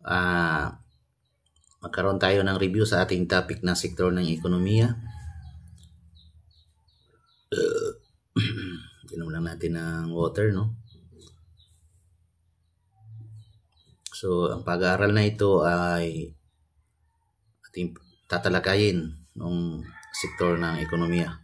Ah, magkaroon tayo ng review sa ating topic na sektor ng ekonomiya. Inom lang natin ng water, no? So, ang pag-aaral na ito ay ating tatalakayin ng sektor ng ekonomiya.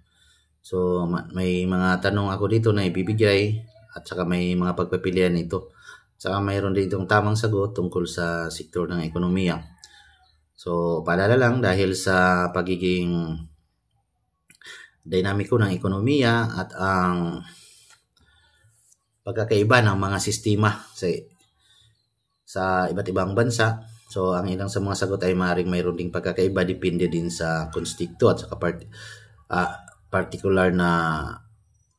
So, may mga tanong ako dito na ibibigay at saka may mga pagpipilian ito. Saka mayroon din itong tamang sagot tungkol sa sektor ng ekonomiya. So, paalala lang dahil sa pagiging dinamiko ng ekonomiya at ang pagkakaiba ng mga sistema sa iba't ibang bansa. So, ang ilang sa mga sagot ay maaaring mayroon ding pagkakaiba depende din sa konstituto at saka particular na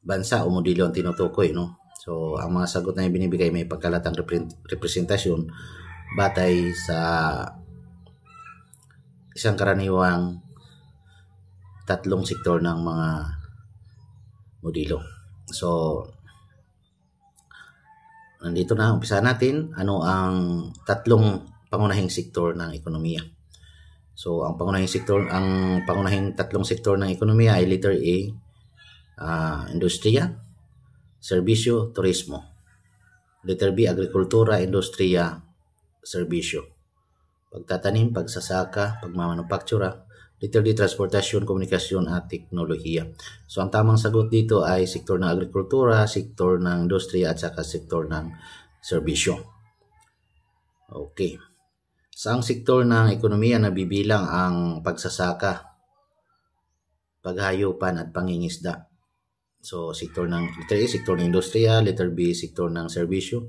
bansa o modelo ang tinutukoy, no? So, ang mga sagot na ibinibigay may pagkalatang representasyon batay sa isang karaniwang tatlong sektor ng mga modelo. So, nandito na, umpisa natin. Ano ang tatlong pangunahing sektor ng ekonomiya? So, ang pangunahing tatlong sektor ng ekonomiya ay letter A, industriya, serbisyo, turismo. Letter B, agrikultura, industriya, serbisyo. Pagtatanim, pagsasaka, pagmamanufaktura. Letter D, transportasyon, komunikasyon at teknolohiya. So, ang tamang sagot dito ay sektor ng agrikultura, sektor ng industriya at saka sektor ng serbisyo. Okay. Saang sektor ng ekonomiya nabibilang ang pagsasaka, paghayupan at pangingisda? So, letter A, sektor ng industriya, letter B, sektor ng serbisyo,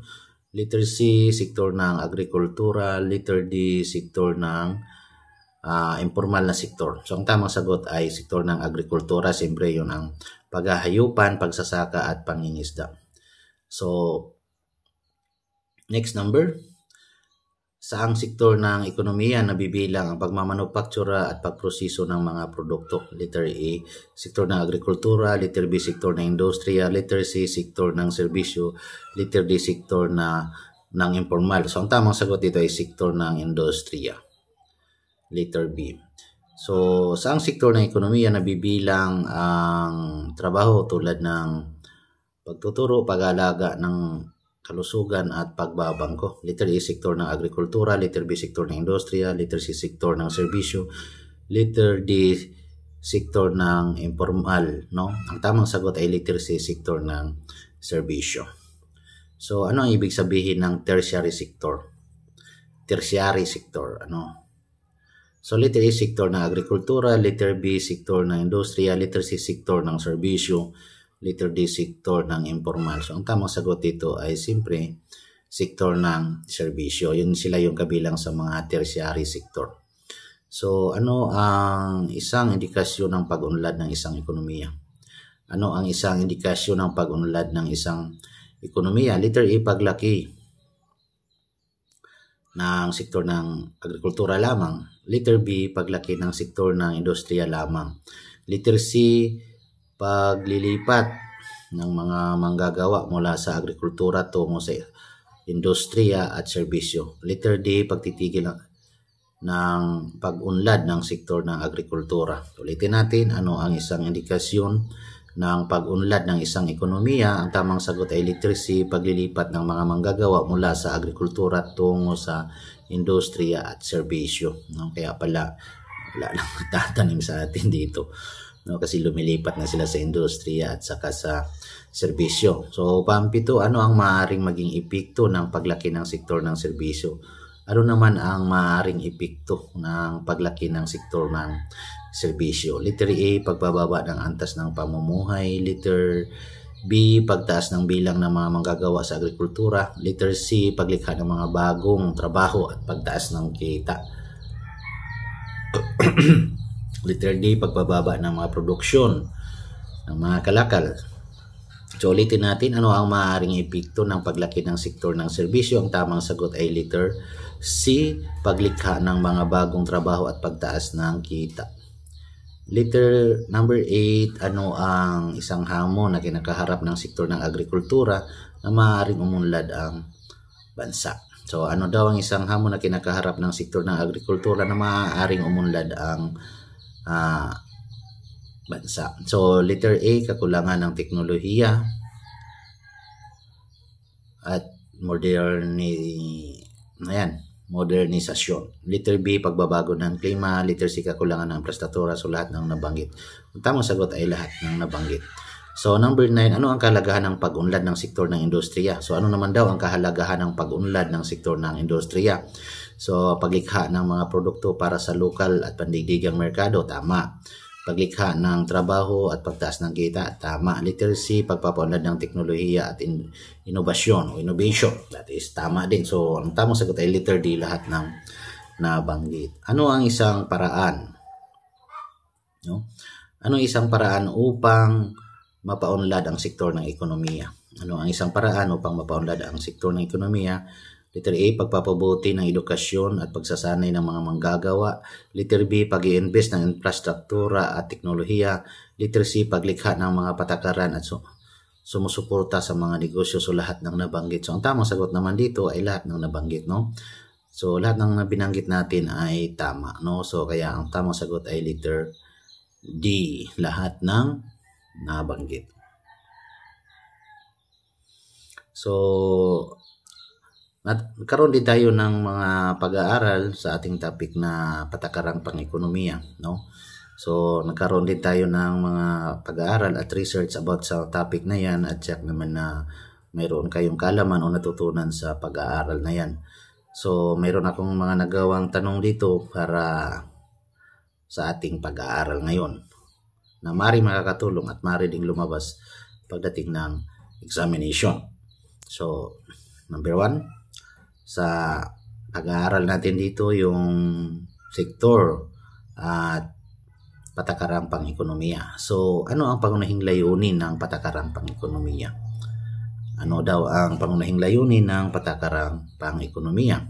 letter C, sektor ng agrikultura, letter D, sektor ng informal na sektor. So, ang tamang sagot ay sektor ng agrikultura. Siyempre, yun ang paghahayupan, pagsasaka at pangingisda. So, next number. Saang sektor ng ekonomiya nabibilang ang pagmamanufaktura at pagproseso ng mga produkto? Letter A, sektor ng agrikultura, letter B, sektor ng industriya, letter C, sektor ng serbisyo, letter D, sektor ng informal. So, ang tamang sagot dito ay sektor ng industriya. Letter B. So, saang sektor ng ekonomiya nabibilang ang trabaho tulad ng pagtuturo, pag-aalaga ng kalusugan at pagbabangko? Letter A, sektor ng agrikultura, letter B, sektor ng industriya, letter C, sektor ng serbisyo, letter D, sektor ng informal, no? Ang tamang sagot ay letter C, sektor ng serbisyo. So, ano ang ibig sabihin ng tertiary sector? Tertiary sector, ano? So, letter A, sektor ng agrikultura, letter B, sektor ng industriya, letter C, sektor ng serbisyo, letter D, sektor ng informal. So, ang tamang sagot dito ay siyempre sektor ng serbisyo. Yun sila yung kabilang sa mga tertiary sector. So, ano ang isang indikasyon ng pag-unlad ng isang ekonomiya? Ano ang isang indikasyon ng pag-unlad ng isang ekonomiya? Letter A, paglaki ng sektor ng agrikultura lamang. Letter B, paglaki ng sektor ng industriya lamang. Letter C, paglilipat ng mga manggagawa mula sa agrikultura tungo sa industriya at serbisyo. Letter D, pagtitigil ng pag-unlad ng sektor ng agrikultura. Ulitin natin, ano ang isang indikasyon ng pag-unlad ng isang ekonomiya? Ang tamang sagot ay letter C, paglilipat ng mga manggagawa mula sa agrikultura tungo sa industriya at serbisyo. No? Kaya pala, wala lang tatanim sa atin dito. No, kasi lumilipat na sila sa industriya at saka sa serbisyo. So, pampito, ano ang maaaring maging epekto ng paglaki ng sektor ng serbisyo? Ano naman ang maaaring epekto ng paglaki ng sektor ng serbisyo? Letter A, pagbababa ng antas ng pamumuhay. Letter B, pagtaas ng bilang ng mga manggagawa sa agrikultura. Letter C, paglikha ng mga bagong trabaho at pagtaas ng kita. Letter D, pagbababa ng mga produksyon ng mga kalakal. So, ulitin natin, ano ang maaaring epekto ng paglaki ng sektor ng serbisyo? Ang tamang sagot ay letter C, paglikha ng mga bagong trabaho at pagtaas ng kita. Letter number 8, ano ang isang hamon na kinakaharap ng sektor ng agrikultura na maaaring umunlad ang bansa? So ano daw ang isang hamon na kinakaharap ng sektor ng agrikultura na maaaring umunlad ang bansa? So letter A, kakulangan ng teknolohiya at modernisasyon. Letter B, pagbabago ng klima. Letter C, kakulangan ng infrastruktura. So lahat ng nabanggit. Ang tamang sagot ay lahat ng nabanggit. So number 9, ano ang kahalagahan ng pag-unlad ng sektor ng industriya? So ano naman daw ang kahalagahan ng pag-unlad ng sektor ng industriya? So paglikha ng mga produkto para sa lokal at pandigdigang merkado, tama. Paglikha ng trabaho at pagtaas ng kita, tama. Letter C, pagpapaunlad ng teknolohiya at innovation. That is tama din. So ang tamang sagot ay letter D, lahat ng nabanggit. Ano ang isang paraan? Ano isang paraan upang mapaunlad ang sektor ng ekonomiya? Ano ang isang paraan upang mapaunlad ang sektor ng ekonomiya? Letter A, pagpapabuti ng edukasyon at pagsasanay ng mga manggagawa. Letter B, pag-i-invest ng infrastruktura at teknolohiya. Letter C, paglikha ng mga patakaran at sumusuporta sa mga negosyo. So lahat ng nabanggit. So ang tamang sagot naman dito ay lahat ng nabanggit, no? So lahat ng binanggit natin ay tama, no? So kaya ang tamang sagot ay letter D, lahat ng nabanggit. So nagkaroon din tayo ng mga pag-aaral sa ating topic na patakarang pang-ekonomiya, no? So nagkaroon din tayo ng mga pag-aaral at research about sa topic na yan, at check naman na mayroon kayong kaalaman o natutunan sa pag-aaral na yan. So mayroon akong mga nagawang tanong dito para sa ating pag-aaral ngayon na maaaring makakatulong at maaaring ding lumabas pagdating ng examination. So number 1, sa pag-aaral natin dito yung sektor at patakarang pang-ekonomiya. So ano ang pangunahing layunin ng patakarang pang-ekonomiya? Ano daw ang pangunahing layunin ng patakarang pang-ekonomiya?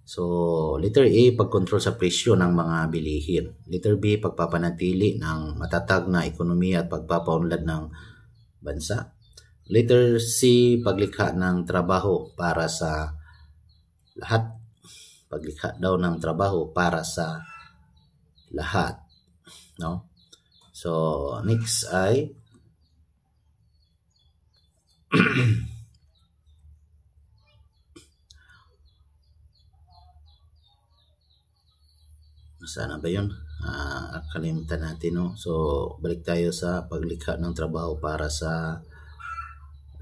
So letter A, pagkontrol sa presyo ng mga bilihin. Letter B, pagpapanatili ng matatag na ekonomiya at pagpapaunlad ng bansa. Letter C, paglikha ng trabaho para sa lahat. Paglikha daw ng trabaho para sa lahat, no? So next ay sana ba yun? Kalimutan natin, no? So balik tayo sa paglikha ng trabaho para sa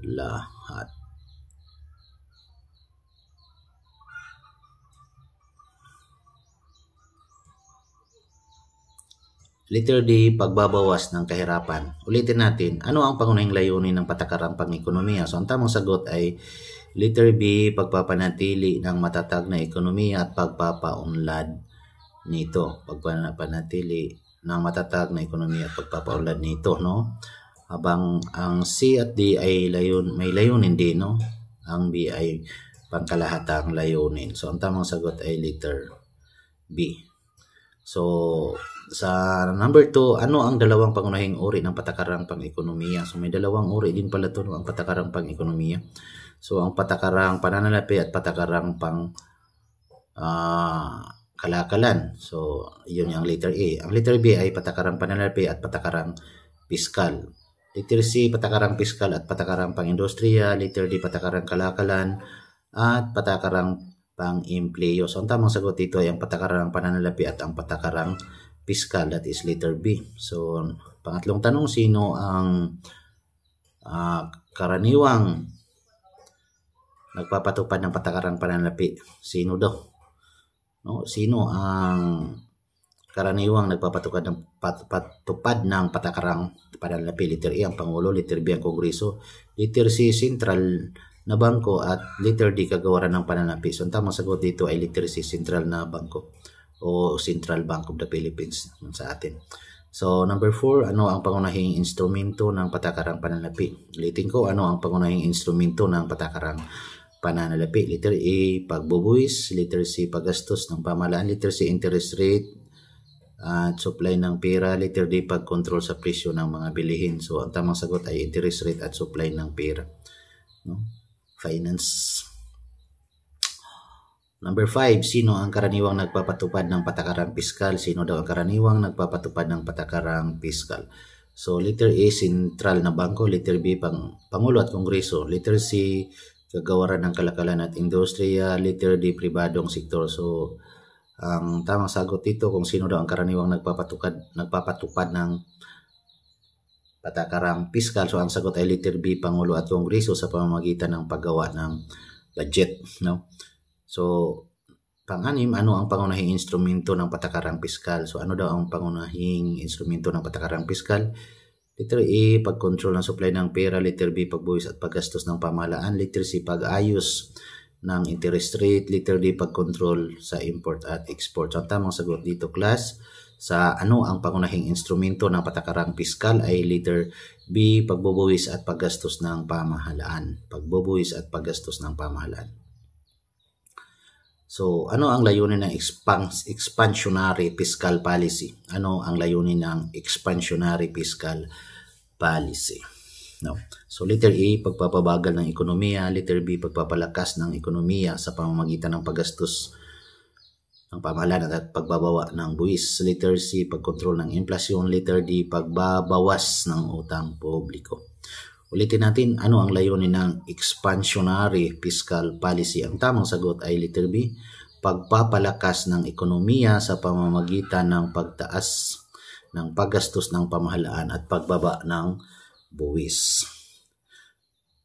lahat. Letter D, pagbabawas ng kahirapan. Ulitin natin, ano ang pangunahing layunin ng patakarang pang-ekonomiya? So ang tamang sagot ay letter B, pagpapanatili ng matatag na ekonomiya at pagpapaunlad nito. Pagpapanatili ng matatag na ekonomiya at pagpapaunlad nito, no? Habang ang C at D ay may layunin din, no? Ang B ay pangkalahatang layunin. So ang tamang sagot ay letter B. So sa number 2, ano ang dalawang pangunahing uri ng patakarang pang-ekonomiya? So may dalawang uri din pala ito, no, ang patakarang pang-ekonomiya. So ang patakarang pananalapi at patakarang pang kalakalan. So yun yung letter A. Ang letter B ay patakarang pananalapi at patakarang piskal. Letter C, patakarang piskal at patakarang pang-industriya. Letter D, patakarang kalakalan at patakarang pang-empleyo. So ang tamang sagot dito ay ang patakarang pananalapi at ang patakarang piskal, that is letter B. So pangatlong tanong, sino ang karaniwang nagpapatupad ng patakarang pananalapi? Sino daw? No? Sino ang karaniwang nagpapatupad ng patakarang pananalapi? Letter A, ang Pangulo. Letter B, ang Kongreso. Letter C, Sentral na Bangko. At letter D, Kagawaran ng Pananalapi. So ang tamang sagot dito ay letter C, Sentral na Bangko o Central Bank of the Philippines sa atin. So number 4, ano ang pangunahing instrumento ng patakarang pananalapi? Ulitin ko, ano ang pangunahing instrumento ng patakarang pananalapi? Letter A, pagbubuwis. Letter C, paggastos ng pamahalaan. Letter C, interest rate at supply ng pera. Letter D, pagkontrol sa presyo ng mga bilihin. So ang tamang sagot ay interest rate at supply ng pera, no? Finance. Number 5, sino ang karaniwang nagpapatupad ng patakarang piskal? Sino daw ang karaniwang nagpapatupad ng patakarang piskal? So, letter A, sentral na bangko. Letter B, Pangulo at Kongreso. Letter C, kagawaran ng kalakalan at industriya. Letter D, pribadong sektor. So, ang tamang sagot dito kung sino daw ang karaniwang nagpapatupad ng patakarang piskal. So, ang sagot ay letter B, Pangulo at Kongreso sa pamamagitan ng paggawa ng budget. No? So, pang-anim, ano ang pangunahing instrumento ng patakarang piskal? So, ano daw ang pangunahing instrumento ng patakarang piskal? Letter A, pag-control ng supply ng pera. Letter B, pagbuwis at paggastos ng pamahalaan. Letter C, pag-ayos ng interest rate. Letter D, pag-control sa import at export. So, ang tamang sagot dito, class, sa ano ang pangunahing instrumento ng patakarang piskal ay letter B, pagbubuwis at paggastos ng pamahalaan. Pagbubuwis at paggastos ng pamahalaan. So, ano ang layunin ng expansionary fiscal policy? Ano ang layunin ng expansionary fiscal policy? No. So, letter A, pagpapabagal ng ekonomiya. Letter B, pagpapalakas ng ekonomiya sa pamamagitan ng paggastos ng pamahalaan at pagbabawa ng buwis. Letter C, pagkontrol ng inflasyon. Letter D, pagbabawas ng utang publiko. Ulitin natin, ano ang layunin ng expansionary fiscal policy? Ang tamang sagot ay letter B, pagpapalakas ng ekonomiya sa pamamagitan ng pagtaas ng paggastos ng pamahalaan at pagbaba ng buwis.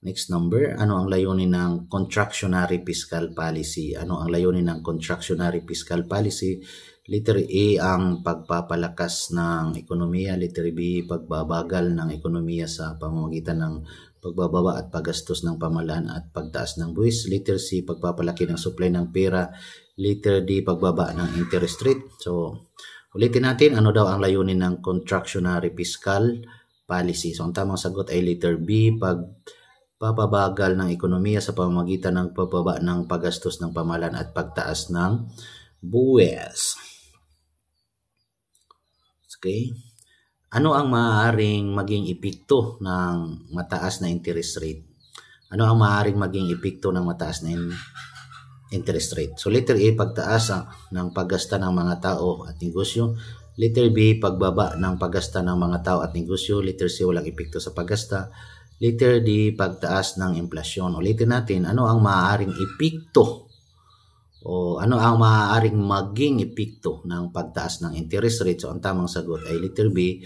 Next number, ano ang layunin ng contractionary fiscal policy? Ano ang layunin ng contractionary fiscal policy? Letter A, ang pagpapalakas ng ekonomiya. Letter B, pagbabagal ng ekonomiya sa pamamagitan ng pagbababa at paggastos ng pamahalaan at pagtaas ng buwis. Letter C, pagpapalaki ng supply ng pera. Letter D, pagbaba ng interest rate. So, ulitin natin, ano daw ang layunin ng contractionary fiscal policy? So, ang tamang sagot ay letter B, pagpapabagal ng ekonomiya sa pamamagitan ng pagbaba ng paggastos ng pamahalaan at pagtaas ng buwis. Okay. Ano ang maaaring maging epekto ng mataas na interest rate? Ano ang maaaring maging epekto ng mataas na interest rate? So, letter A, pagtaas ng paggasta ng mga tao at negosyo. Letter B, pagbaba ng paggasta ng mga tao at negosyo. Letter C, walang epekto sa paggasta. Letter D, pagtaas ng inflasyon. Ulitin natin, ano ang maaaring epekto o ano ang maaaring maging epekto ng pagtaas ng interest rate? So, ang tamang sagot ay letter B,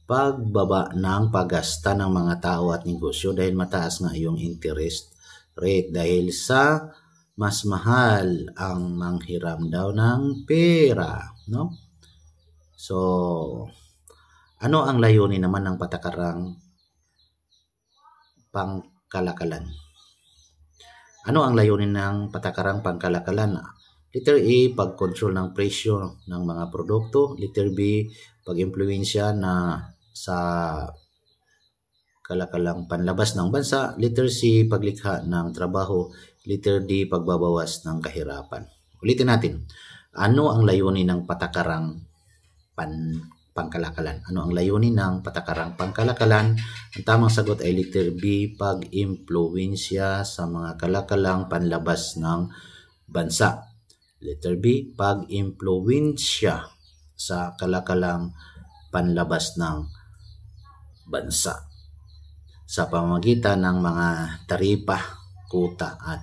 pagbaba ng paggasta ng mga tao at negosyo dahil mataas nga yung interest rate dahil sa mas mahal ang manghiram daw ng pera, no? So, ano ang layunin naman ng patakarang pangkalakalan? Ano ang layunin ng patakarang pangkalakalan? Letter A, pag-control ng presyo ng mga produkto. Letter B, pag-impluwensya na sa kalakalang panlabas ng bansa. Letter C, paglikha ng trabaho. Letter D, pagbabawas ng kahirapan. Ulitin natin, ano ang layunin ng patakarang pangkalakalan? Ano ang layunin ng patakarang pangkalakalan? Ang tamang sagot ay letter B, pag-impluwensya sa mga kalakalang panlabas ng bansa. Letter B, pag-impluwensya sa kalakalang panlabas ng bansa sa pamamagitan ng mga taripa, kuta at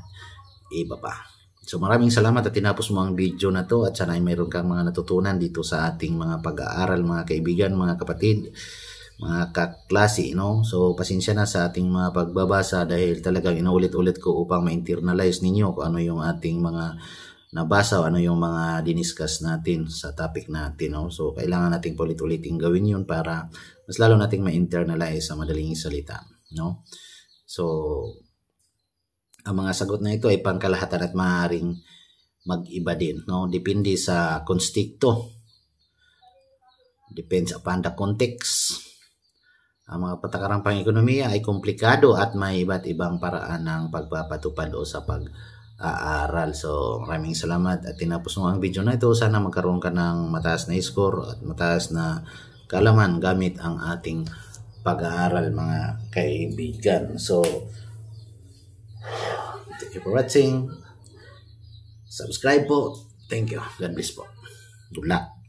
iba pa. So, maraming salamat at tinapos mo ang video na to at sana ay mayroon kang mga natutunan dito sa ating mga pag-aaral, mga kaibigan, mga kapatid, mga kaklase, no? So, pasensya na sa ating mga pagbabasa dahil talagang inuulit-ulit ko upang ma-internalize ninyo kung ano yung ating mga nabasa o ano yung mga diniscuss natin sa topic natin, no? So, kailangan nating ulit-uliting gawin yun para mas lalo nating ma-internalize sa madaling salita, no? So, ang mga sagot na ito ay pangkalahatan at maaaring mag-iba din, no? Depende sa konstekto. Depends upon the context. Ang mga patakarang pang-ekonomiya ay komplikado at may iba't ibang paraan ng pagpapatupad o sa pag-aaral. So, maraming salamat at tinapos mo ang video na ito. Sana magkaroon ka ng mataas na score at mataas na kaalaman gamit ang ating pag-aaral, mga kaibigan. So, thank you for watching. Subscribe po. Thank you. God bless po. Good luck.